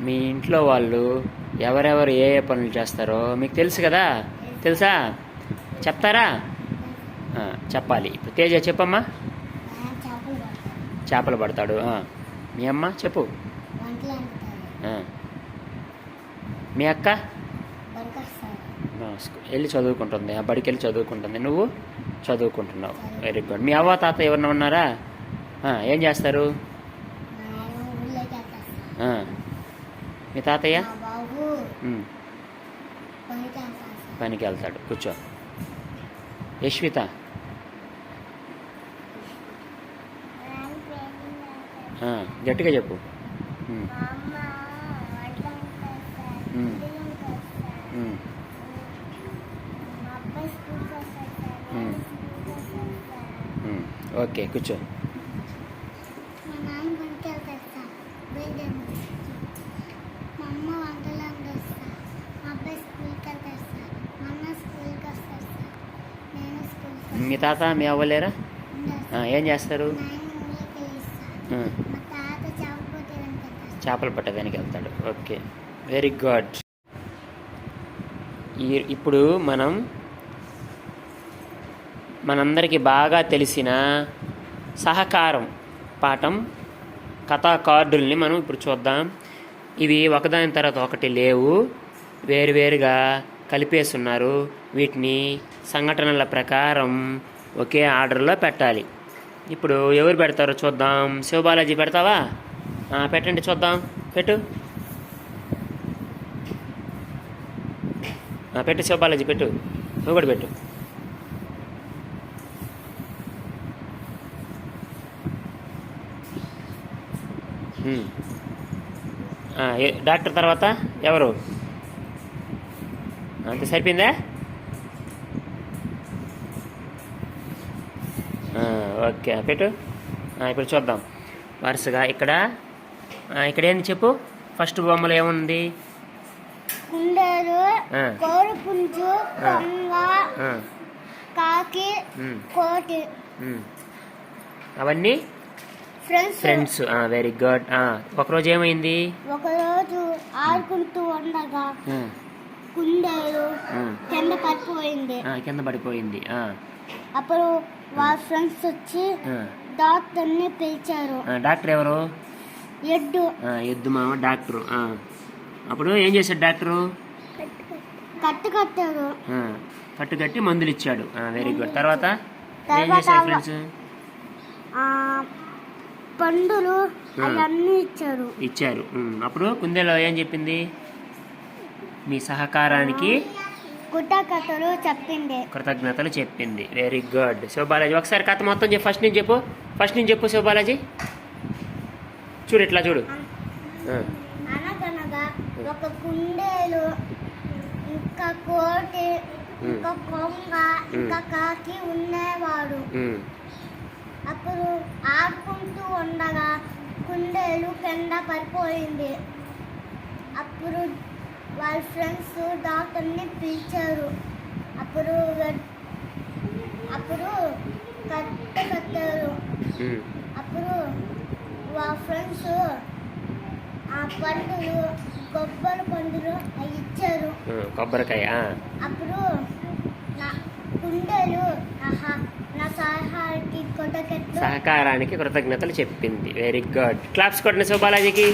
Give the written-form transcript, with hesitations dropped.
మీ ఇంట్లో వాళ్ళు ఎవరెవరు ఏ ఏ పనులు చేస్తారో మీకు తెలుసు కదా? తెలుసా? చెప్తారా? చెప్పాలి. ఇప్పుడు తేజ చెప్పమ్మా. చేపలు పడతాడు. మీ అమ్మ చెప్పు. మీ అక్క వెళ్ళి చదువుకుంటుంది, ఆ బడికి వెళ్ళి చదువుకుంటుంది. నువ్వు చదువుకుంటున్నావు. Very good. మీ అవ్వ తాత ఎవరన్నా ఉన్నారా? ఏం చేస్తారు? మీ తాతయ్య పనికి వెళ్తాడు. కూర్చో. యశ్విత గట్టిగా చెప్పు. ఓకే, కూర్చో. మీ తాత మీ అవ్వలేరా? ఏం చేస్తారు? చేపలు పట్టడానికి వెళ్తాడు. Okay, very good. ఇప్పుడు మనందరికీ బాగా తెలిసిన సహకారం పాఠం కథా కార్డుల్ని మనం ఇప్పుడు చూద్దాం. ఇవి ఒకదాని తర్వాత ఒకటి లేవు, వేరువేరుగా కలిపేస్తున్నారు. వీటిని సంఘటనల ప్రకారం ఒకే ఆర్డర్లో పెట్టాలి. ఇప్పుడు ఎవరు పెడతారో చూద్దాం. శివబాలాజీ పెడతావా? పెట్టండి చూద్దాం. పెట్టు. పెట్టు శివబాలాజీ, పెట్టు. నువ్వు కూడా పెట్టు. డాక్టర్ తర్వాత ఎవరు? అంతే సరిపోయిందా? ఓకే, పెట్టు. ఇప్పుడు చూద్దాం వరుసగా. ఇక్కడ ఏంది చెప్పు. ఫస్ట్ బొమ్మలు ఏముంది? కుందేలు, కోడిపుంజు, కొంగ, కాకి, కోటి. అవన్నీ ఫ్రెండ్స్. Very good. ఒకరోజు ఏమైంది? ఒకరోజు ఆడుకుంటూ ఉండగా కుందేలు కింద పడిపోయింది. అప్పుడు వాళ్ళ ఫ్రెండ్స్ వచ్చి డాక్టర్ని పిలిచారు. డాక్టర్ ఎవరు? ఎద్దు మామ డాక్టర్. అప్పుడు ఏం చేశాడు డాక్టరు? కట్టు కట్టి మందులు ఇచ్చాడు. Very good. తర్వాత ఏం చేశారు ఫ్రెండ్స్? పండులు అవన్నీ ఇచ్చారు. అప్పుడు కుందేలు ఏం చెప్పింది? మీ సహకారానికి కృతజ్ఞతలు చెప్పింది. Very good. శివబాలాజీ ఒకసారి కథ మొత్తం చెప్పు. ఫస్ట్ నుంచి చెప్పు శివబాలాజీ. చూడు, ఇట్లా చూడు. అనగనగా ఒక కుందేలు, ఇంకా కోటి, ఇంకా కొంగ, ఇంకా కాకి ఉండేవాడు. అప్పుడు ఆడుకుంటూ ఉండగా కుందేలు కింద పడిపోయింది. అప్పుడు వాళ్ళ ఫ్రెండ్స్ డాక్టర్ని పిలిచారు. అప్పుడు కట్టారు. అప్పుడు వాళ్ళ ఫ్రెండ్స్ ఆ పండులు, కొబ్బరి పండులు అవి ఇచ్చారు. కొబ్బరికాయ. అప్పుడు కుందేలు సహకారానికి కృతజ్ఞతలు చెప్పింది. Very good. క్లాప్స్ కొట్టిన శివబాలాజీకి.